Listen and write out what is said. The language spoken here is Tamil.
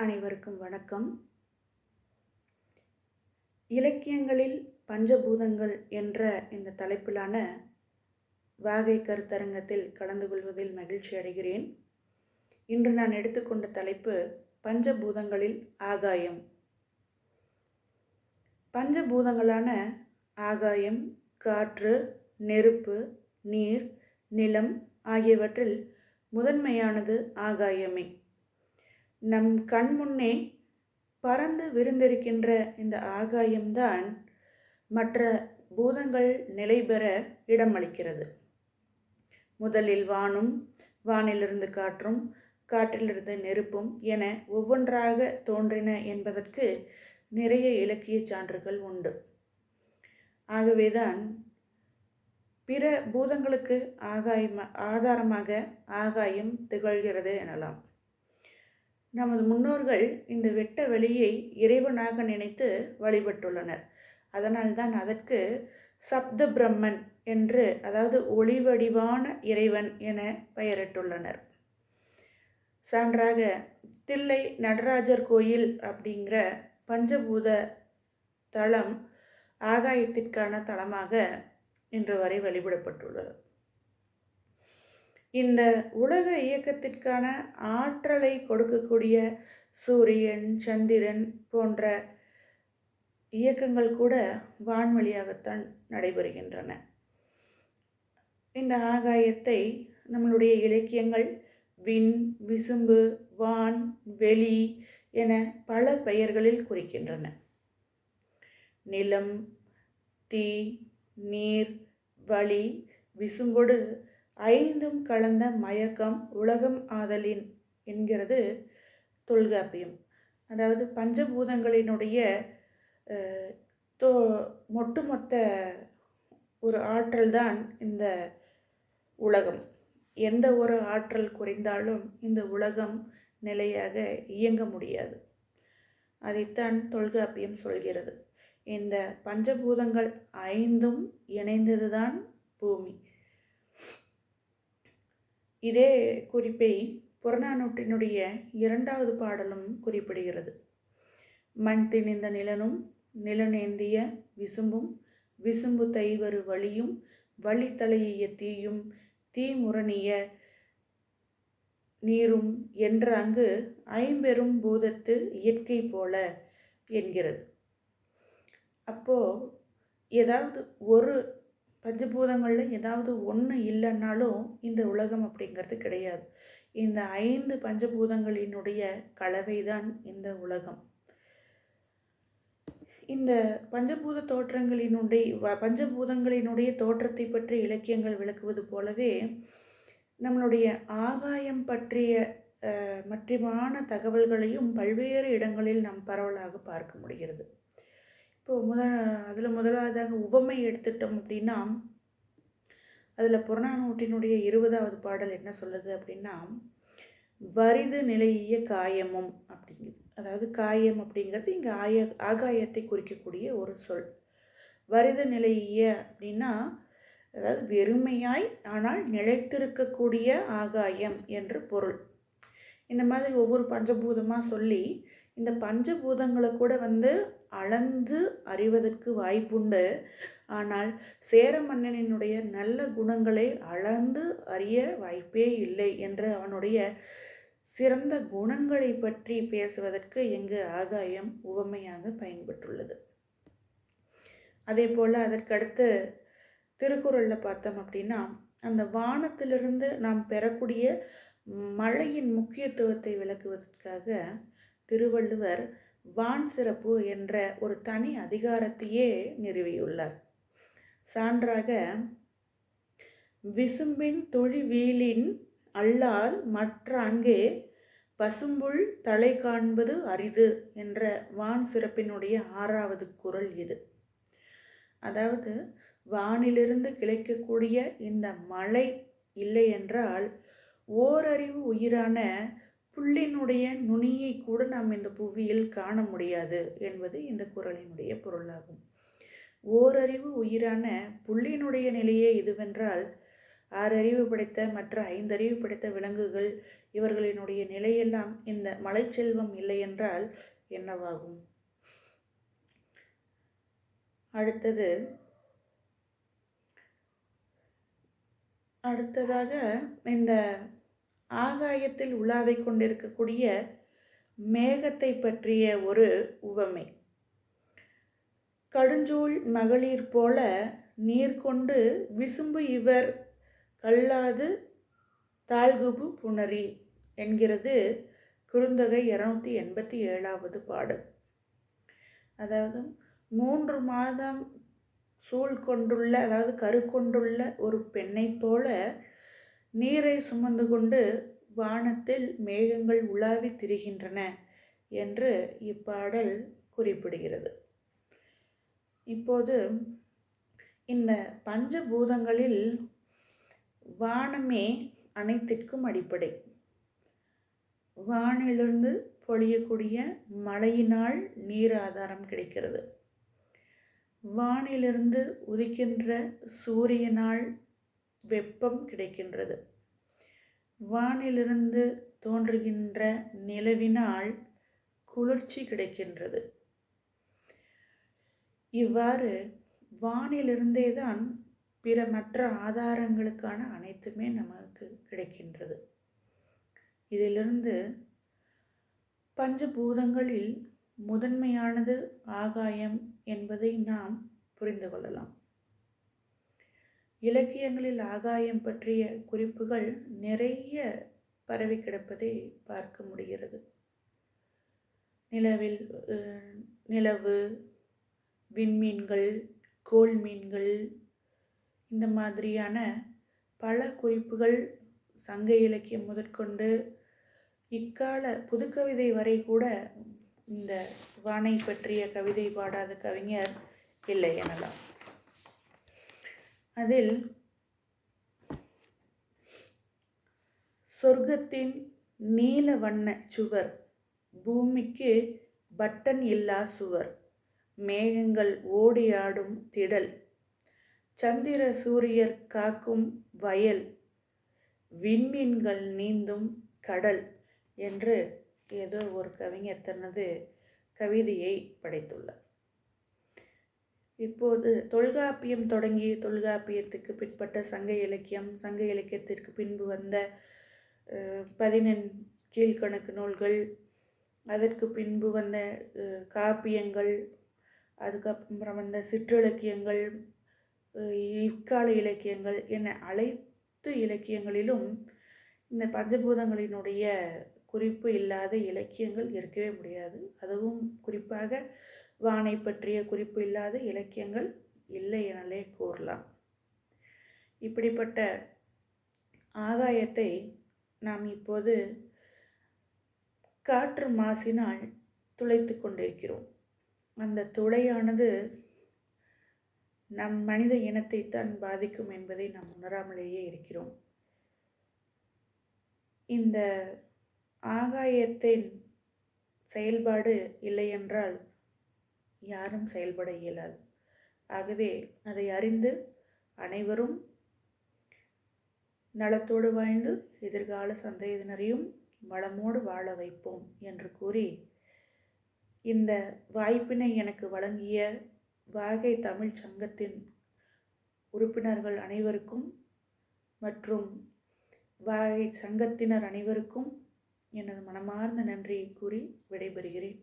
அனைவருக்கும் வணக்கம். இலக்கியங்களில் பஞ்சபூதங்கள் என்ற இந்த தலைப்பிலான வாகை கருத்தரங்கத்தில் கலந்து கொள்வதில் மகிழ்ச்சி அடைகிறேன். இன்று நான் எடுத்துக்கொண்ட தலைப்பு பஞ்சபூதங்களில் ஆகாயம். பஞ்சபூதங்களான ஆகாயம், காற்று, நெருப்பு, நீர், நிலம் ஆகியவற்றில் முதன்மையானது ஆகாயமே. நம் கண் முன்னே பறந்து விரிந்திருக்கின்ற இந்த ஆகாயம்தான் மற்ற பூதங்கள் நிலை பெற இடமளிக்கிறது. முதலில் வானும், வானிலிருந்து காற்றும், காற்றிலிருந்து நெருப்பும் என ஒவ்வொன்றாக தோன்றின என்பதற்கு நிறைய இலக்கிய சான்றுகள் உண்டு. ஆகவேதான் பிற பூதங்களுக்கு ஆதாரமாக ஆகாயம் திகழ்கிறது எனலாம். நமது முன்னோர்கள் இந்த வெட்ட வெளியை இறைவனாக நினைத்து வழிபட்டுள்ளனர். அதனால்தான் அதற்கு சப்த பிரம்மன் என்று, அதாவது ஒளிவடிவான இறைவன் என பெயரிட்டுள்ளனர். சான்றாக தில்லை நடராஜர் கோயில் அப்படிங்கிற பஞ்சபூத தலம் ஆகாயத்திற்கான தலமாக இன்று வரை வழிபடப்பட்டுள்ளது. இந்த உலக இயக்கத்திற்கான ஆற்றலை கொடுக்கக்கூடிய சூரியன், சந்திரன் போன்ற இயக்கங்கள் கூட வான்வழியாகத்தான் நடைபெறுகின்றன. இந்த ஆகாயத்தை நம்மளுடைய இலக்கியங்கள் விண், விசும்பு, வான், வெளி என பல பெயர்களில் குறிக்கின்றன. நிலம், தீ, நீர், வளி, விசும்பொடு ஐந்தும் கலந்த மயக்கம் உலகம் ஆதலின் என்கிறது தொல்காப்பியம். அதாவது பஞ்சபூதங்களினுடைய ஒட்டுமொத்த ஒரு ஆற்றல் தான் இந்த உலகம். எந்த ஒரு ஆற்றல் குறைந்தாலும் இந்த உலகம் நிலையாக இயங்க முடியாது. அதைத்தான் தொல்காப்பியம் சொல்கிறது. இந்த பஞ்சபூதங்கள் ஐந்தும் இணைந்ததுதான் பூமி. இதே குறிப்பை புறநானூற்றினுடைய 2வது பாடலும் குறிப்பிடுகிறது. மண் திணிந்த நிலனும், நிலனேந்திய விசும்பும், விசும்பு தைவரு வழியும், வழி தலையிய தீயும், தீமுரணிய நீரும் என்ற அங்கு ஐம்பெரும் பூதத்து இயற்கை போல என்கிறது. அப்போ ஏதாவது ஒரு பஞ்சபூதங்களில் ஏதாவது ஒன்று இல்லைன்னாலும் இந்த உலகம் அப்படிங்கிறது கிடையாது. இந்த 5 பஞ்சபூதங்களினுடைய கலவைதான் இந்த உலகம். இந்த பஞ்சபூதங்களினுடைய தோற்றத்தை பற்றி இலக்கியங்கள் விளக்குவது போலவே நம்மளுடைய ஆகாயம் பற்றிய மற்றமான தகவல்களையும் பல்வேறு இடங்களில் நாம் பரவலாக பார்க்க முடிகிறது. இப்போ முதலாவதாக உவமை எடுத்துட்டோம் அப்படின்னா, அதில் புறநானூற்றினுடைய 20வது பாடல் என்ன சொல்லுது அப்படின்னா, வரிது நிலையிய காயமும் அப்படிங்குது. அதாவது காயம் அப்படிங்கிறது இங்கே ஆகாயத்தை குறிக்கக்கூடிய ஒரு சொல். வரிது நிலையிய அப்படின்னா, அதாவது வெறுமையாய் ஆனால் நிலைத்திருக்கக்கூடிய ஆகாயம் என்று பொருள். இந்த மாதிரி ஒவ்வொரு பஞ்சபூதமாக சொல்லி இந்த பஞ்சபூதங்களை கூட அளந்து அறிவதற்கு வாய்ப்புண்டு. ஆனால் சேர மன்னனினுடைய நல்ல குணங்களை அளந்து அறிய வாய்ப்பே இல்லை என்று அவனுடைய சிறந்த குணங்களை பற்றி பேசுவதற்கு இங்கு ஆகாயம் உவமையாக பயன்பட்டுள்ளது. அதே போல் அதற்கடுத்து திருக்குறளில் பார்த்தோம் அப்படின்னா, அந்த வானத்திலிருந்து நாம் பெறக்கூடிய மழையின் முக்கியத்துவத்தை விளக்குவதற்காக திருவள்ளுவர் வான் சிறப்பு என்ற ஒரு தனி அதிகாரத்தையே நிறுவியுள்ளார். சான்றாக விசும்பின் தொழிவீலின் அல்லால் மற்ற அங்கே பசும்புல் தலை காண்பது அரிது என்ற வான் சிறப்பினுடைய 6வது குறள் இது. அதாவது வானிலிருந்து கிடைக்கக்கூடிய இந்த மழை இல்லை என்றால் ஓரறிவு உயிரான புல்லினுடைய நுனியை கூட நாம் இந்த புவியில் காண முடியாது என்பது இந்த குறளினுடைய பொருளாகும். ஓரறிவு உயிரான புல்லினுடைய நிலையே இதுவென்றால் 6 அறிவு படைத்த மற்ற 5 அறிவு படைத்த விலங்குகள் இவர்களினுடைய நிலையெல்லாம் இந்த மலைச்செல்வம் இல்லை என்றால் என்னவாகும்? அடுத்ததாக இந்த ஆகாயத்தில் உலாவிக் கொண்டிருக்கக்கூடிய மேகத்தை பற்றிய ஒரு உவமை. கடுஞ்சூழ் மகளிர் போல நீர் கொண்டு விசும்பு இவர் கல்லாது தாழ்குபு புணரி என்கிறது குறுந்தொகை 287வது பாடல். அதாவது 3 மாதம் சூழ் கொண்டுள்ள, அதாவது கரு கொண்டுள்ள ஒரு பெண்ணை போல நீரை சுமந்து கொண்டு வானத்தில் மேகங்கள் உலாவி திரிகின்றன என்று இப்பாடல் குறிப்பிடுகிறது. இப்போது இந்த பஞ்சபூதங்களில் வானமே அனைத்திற்கும் அடிப்படை. வானிலிருந்து பொழியக்கூடிய மழையினால் நீர் ஆதாரம் கிடைக்கிறது. வானிலிருந்து உதிக்கின்ற சூரியனால் வெப்பம் கிடைக்கின்றது. வானிலிருந்து தோன்றுகின்ற நிலவினால் குளிர்ச்சி கிடைக்கின்றது. இவ்வாறு வானிலிருந்தேதான் பிற மற்ற ஆதாரங்களுக்கான அனைத்துமே நமக்கு கிடைக்கின்றது. இதிலிருந்து பஞ்சபூதங்களில் முதன்மையானது ஆகாயம் என்பதை நாம் புரிந்து கொள்ளலாம். இலக்கியங்களில் ஆகாயம் பற்றிய குறிப்புகள் நிறைய பரவி கிடப்பதை பார்க்க முடிகிறது. நிலவு, விண்மீன்கள், கோள் மீன்கள், இந்த மாதிரியான பல குறிப்புகள் சங்க இலக்கியம் முதற்கொண்டு இக்கால புதுக்கவிதை வரை கூட இந்த வானை பற்றிய கவிதை பாடாத கவிஞர் இல்லை எனலாம். அதில் சொர்க்கத்தின் நீல வண்ண சுவர், பூமிக்கு பட்டன் இல்லா சுவர், மேகங்கள் ஓடியாடும் திடல், சந்திர சூரியர் காக்கும் வயல், விண்மீன்கள் நீந்தும் கடல் என்று ஏதோ ஒரு கவிஞர் தனது கவிதையை படைத்துள்ளார். இப்போது தொல்காப்பியம் தொடங்கி தொல்காப்பியத்துக்கு பிற்பட்ட சங்க இலக்கியம், சங்க இலக்கியத்திற்கு பின்பு வந்த 14 கீழ்கணக்கு நூல்கள், அதற்கு பின்பு வந்த காப்பியங்கள், அதுக்கப்புறம் வந்த சிற்றிலக்கியங்கள், இக்கால இலக்கியங்கள் என அனைத்து இலக்கியங்களிலும் இந்த பஞ்சபூதங்களினுடைய குறிப்பு இல்லாத இலக்கியங்கள் இருக்கவே முடியாது. அதுவும் குறிப்பாக வானை பற்றிய குறிப்பு இல்லாத இலக்கியங்கள் இல்லை எனலே கூறலாம். இப்படிப்பட்ட ஆகாயத்தை நாம் இப்போது காற்று மாசினால் துளைத்து கொண்டிருக்கிறோம். அந்த துளையானது நம் மனித இனத்தைத்தான் பாதிக்கும் என்பதை நாம் உணராமலேயே இருக்கிறோம். இந்த ஆகாயத்தின் செயல்பாடு இல்லை என்றால் யாரும் செயல்பட இயலாது. ஆகவே அதை அறிந்து அனைவரும் நலத்தோடு வாழ்ந்து எதிர்கால சந்ததியினரையும் வளமோடு வாழ வைப்போம் என்று கூறி, இந்த வாய்ப்பினை எனக்கு வழங்கிய வாகை தமிழ் சங்கத்தின் உறுப்பினர்கள் அனைவருக்கும் மற்றும் வாகை சங்கத்தினர் அனைவருக்கும் எனது மனமார்ந்த நன்றியை கூறி விடைபெறுகிறேன்.